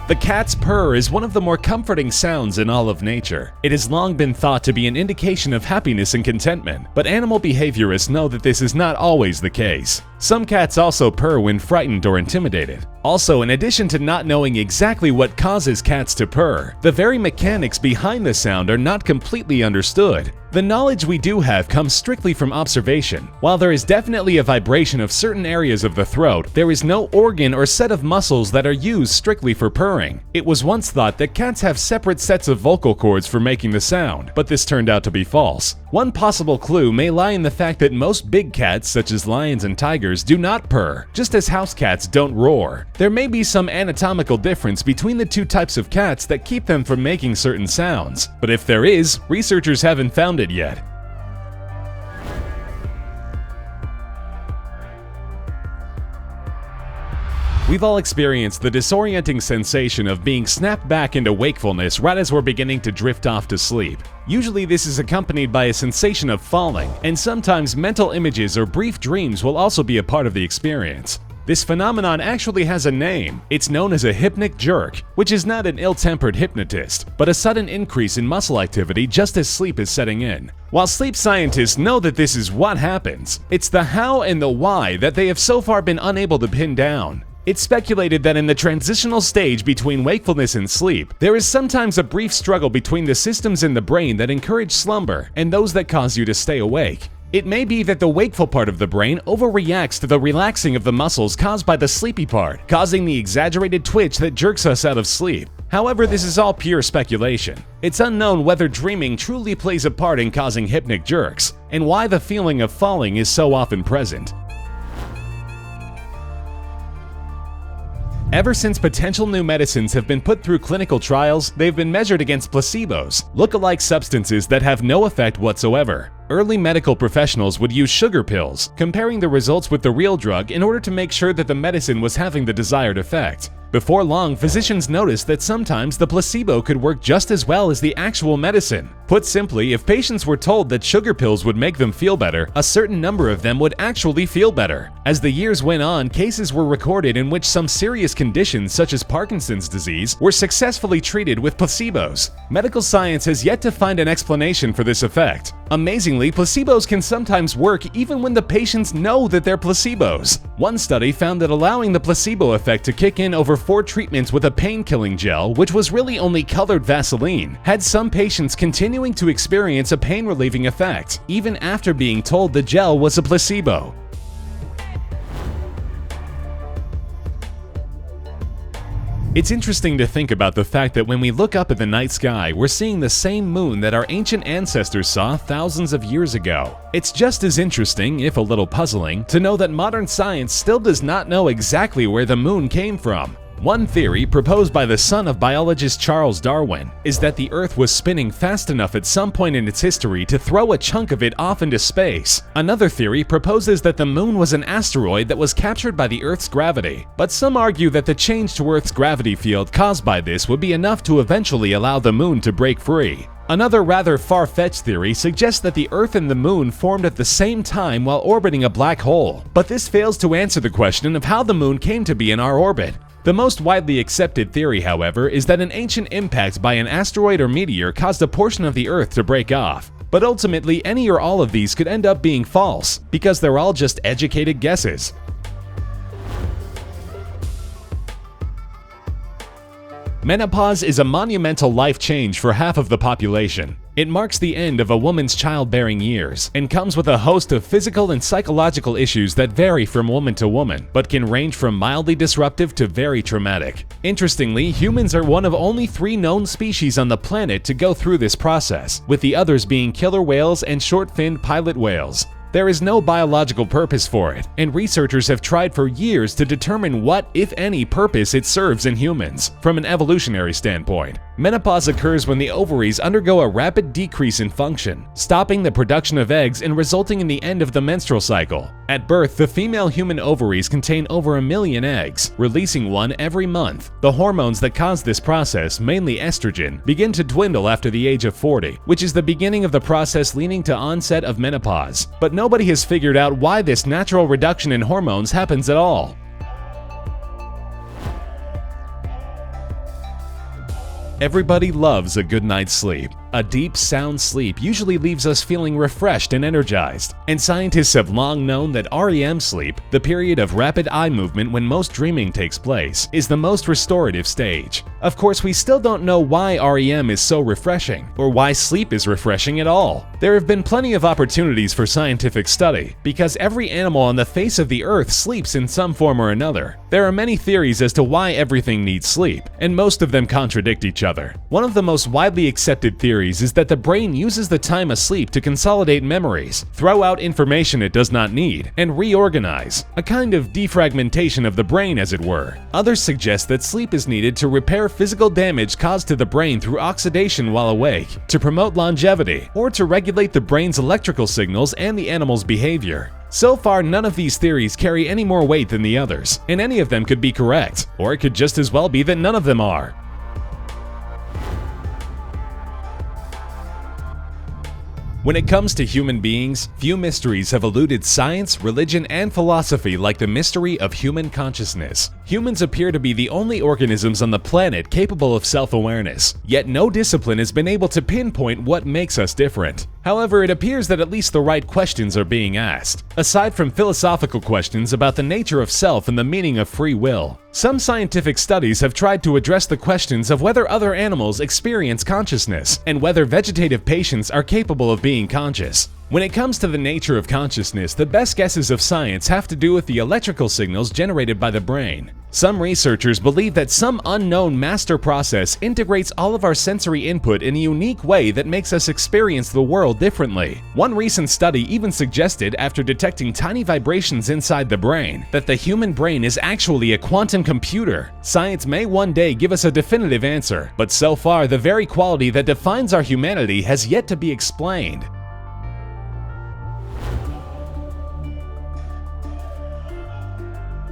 The cat's purr is one of the more comforting sounds in all of nature. It has long been thought to be an indication of happiness and contentment, but animal behaviorists know that this is not always the case. Some cats also purr when frightened or intimidated. Also, in addition to not knowing exactly what causes cats to purr, the very mechanics behind the sound are not completely understood. The knowledge we do have comes strictly from observation. While there is definitely a vibration of certain areas of the throat, there is no organ or set of muscles that are used strictly for purring. It was once thought that cats have separate sets of vocal cords for making the sound, but this turned out to be false. One possible clue may lie in the fact that most big cats, such as lions and tigers, do not purr, just as house cats don't roar. There may be some anatomical difference between the two types of cats that keep them from making certain sounds, but if there is, researchers haven't found it yet. We've all experienced the disorienting sensation of being snapped back into wakefulness right as we're beginning to drift off to sleep. Usually this is accompanied by a sensation of falling, and sometimes mental images or brief dreams will also be a part of the experience. This phenomenon actually has a name. It's known as a hypnic jerk, which is not an ill-tempered hypnotist, but a sudden increase in muscle activity just as sleep is setting in. While sleep scientists know that this is what happens, it's the how and the why that they have so far been unable to pin down. It's speculated that in the transitional stage between wakefulness and sleep, there is sometimes a brief struggle between the systems in the brain that encourage slumber and those that cause you to stay awake. It may be that the wakeful part of the brain overreacts to the relaxing of the muscles caused by the sleepy part, causing the exaggerated twitch that jerks us out of sleep. However, this is all pure speculation. It's unknown whether dreaming truly plays a part in causing hypnic jerks, and why the feeling of falling is so often present. Ever since potential new medicines have been put through clinical trials, they've been measured against placebos, look-alike substances that have no effect whatsoever. Early medical professionals would use sugar pills, comparing the results with the real drug in order to make sure that the medicine was having the desired effect. Before long, physicians noticed that sometimes the placebo could work just as well as the actual medicine. Put simply, if patients were told that sugar pills would make them feel better, a certain number of them would actually feel better. As the years went on, cases were recorded in which some serious conditions such as Parkinson's disease were successfully treated with placebos. Medical science has yet to find an explanation for this effect. Amazingly, placebos can sometimes work even when the patients know that they're placebos. One study found that allowing the placebo effect to kick in over 4 treatments with a pain-killing gel, which was really only colored Vaseline, had some patients continuing to experience a pain-relieving effect, even after being told the gel was a placebo. It's interesting to think about the fact that when we look up at the night sky, we're seeing the same moon that our ancient ancestors saw thousands of years ago. It's just as interesting, if a little puzzling, to know that modern science still does not know exactly where the moon came from. One theory, proposed by the son of biologist Charles Darwin, is that the Earth was spinning fast enough at some point in its history to throw a chunk of it off into space. Another theory proposes that the moon was an asteroid that was captured by the Earth's gravity, but some argue that the change to Earth's gravity field caused by this would be enough to eventually allow the moon to break free. Another rather far-fetched theory suggests that the Earth and the Moon formed at the same time while orbiting a black hole, but this fails to answer the question of how the Moon came to be in our orbit. The most widely accepted theory, however, is that an ancient impact by an asteroid or meteor caused a portion of the Earth to break off. But ultimately, any or all of these could end up being false, because they're all just educated guesses. Menopause is a monumental life change for half of the population. It marks the end of a woman's childbearing years and comes with a host of physical and psychological issues that vary from woman to woman, but can range from mildly disruptive to very traumatic. Interestingly, humans are one of only 3 known species on the planet to go through this process, with the others being killer whales and short-finned pilot whales. There is no biological purpose for it, and researchers have tried for years to determine what, if any, purpose it serves in humans, from an evolutionary standpoint. Menopause occurs when the ovaries undergo a rapid decrease in function, stopping the production of eggs and resulting in the end of the menstrual cycle. At birth, the female human ovaries contain over 1 million eggs, releasing one every month. The hormones that cause this process, mainly estrogen, begin to dwindle after the age of 40, which is the beginning of the process leading to onset of menopause. But nobody has figured out why this natural reduction in hormones happens at all. Everybody loves a good night's sleep. A deep, sound sleep usually leaves us feeling refreshed and energized, and scientists have long known that REM sleep, the period of rapid eye movement when most dreaming takes place, is the most restorative stage. Of course, we still don't know why REM is so refreshing, or why sleep is refreshing at all. There have been plenty of opportunities for scientific study, because every animal on the face of the earth sleeps in some form or another. There are many theories as to why everything needs sleep, and most of them contradict each other. One of the most widely accepted theories is that the brain uses the time asleep to consolidate memories, throw out information it does not need, and reorganize, a kind of defragmentation of the brain, as it were. Others suggest that sleep is needed to repair physical damage caused to the brain through oxidation while awake, to promote longevity, or to regulate the brain's electrical signals and the animal's behavior. So far, none of these theories carry any more weight than the others, and any of them could be correct, or it could just as well be that none of them are. When it comes to human beings, few mysteries have eluded science, religion, and philosophy like the mystery of human consciousness. Humans appear to be the only organisms on the planet capable of self-awareness, yet no discipline has been able to pinpoint what makes us different. However, it appears that at least the right questions are being asked. Aside from philosophical questions about the nature of self and the meaning of free will, some scientific studies have tried to address the questions of whether other animals experience consciousness and whether vegetative patients are capable of being conscious. When it comes to the nature of consciousness, the best guesses of science have to do with the electrical signals generated by the brain. Some researchers believe that some unknown master process integrates all of our sensory input in a unique way that makes us experience the world differently. One recent study even suggested, after detecting tiny vibrations inside the brain, that the human brain is actually a quantum computer. Science may one day give us a definitive answer, but so far the very quality that defines our humanity has yet to be explained.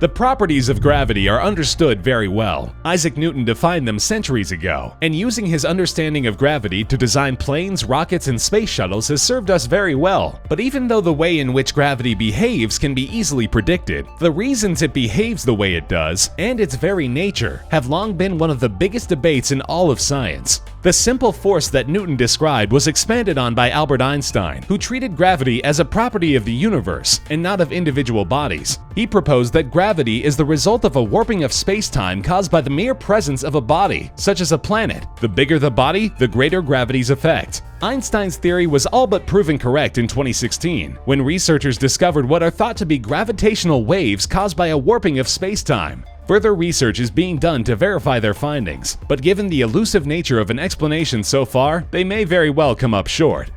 The properties of gravity are understood very well. Isaac Newton defined them centuries ago, and using his understanding of gravity to design planes, rockets, and space shuttles has served us very well. But even though the way in which gravity behaves can be easily predicted, the reasons it behaves the way it does, and its very nature, have long been one of the biggest debates in all of science. The simple force that Newton described was expanded on by Albert Einstein, who treated gravity as a property of the universe and not of individual bodies. He proposed that gravity is the result of a warping of space-time caused by the mere presence of a body, such as a planet. The bigger the body, the greater gravity's effect. Einstein's theory was all but proven correct in 2016, when researchers discovered what are thought to be gravitational waves caused by a warping of space-time. Further research is being done to verify their findings, but given the elusive nature of an explanation so far, they may very well come up short.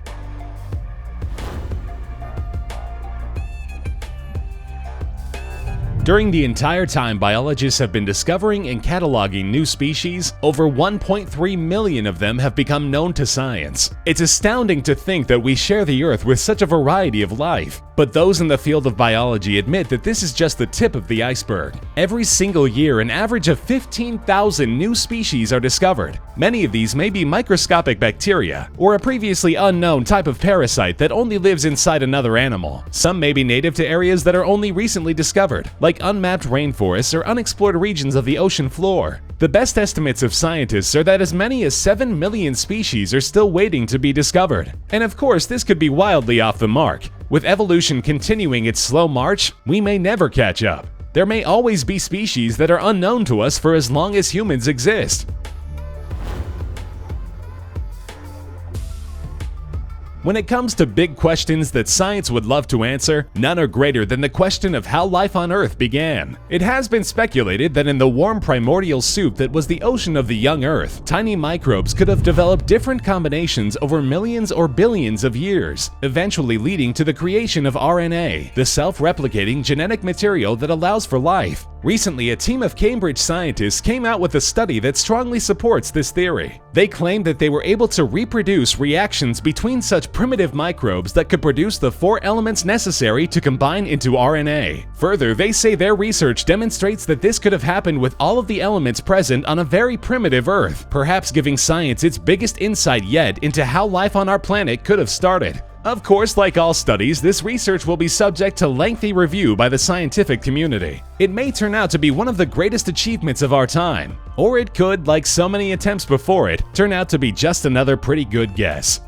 During the entire time biologists have been discovering and cataloging new species, over 1.3 million of them have become known to science. It's astounding to think that we share the Earth with such a variety of life. But those in the field of biology admit that this is just the tip of the iceberg. Every single year, an average of 15,000 new species are discovered. Many of these may be microscopic bacteria, or a previously unknown type of parasite that only lives inside another animal. Some may be native to areas that are only recently discovered, like unmapped rainforests or unexplored regions of the ocean floor. The best estimates of scientists are that as many as 7 million species are still waiting to be discovered. And of course, this could be wildly off the mark. With evolution continuing its slow march, we may never catch up. There may always be species that are unknown to us for as long as humans exist. When it comes to big questions that science would love to answer, none are greater than the question of how life on Earth began. It has been speculated that in the warm primordial soup that was the ocean of the young Earth, tiny microbes could have developed different combinations over millions or billions of years, eventually leading to the creation of RNA, the self-replicating genetic material that allows for life. Recently, a team of Cambridge scientists came out with a study that strongly supports this theory. They claimed that they were able to reproduce reactions between such primitive microbes that could produce the 4 elements necessary to combine into RNA. Further, they say their research demonstrates that this could have happened with all of the elements present on a very primitive Earth, perhaps giving science its biggest insight yet into how life on our planet could have started. Of course, like all studies, this research will be subject to lengthy review by the scientific community. It may turn out to be one of the greatest achievements of our time. Or it could, like so many attempts before it, turn out to be just another pretty good guess.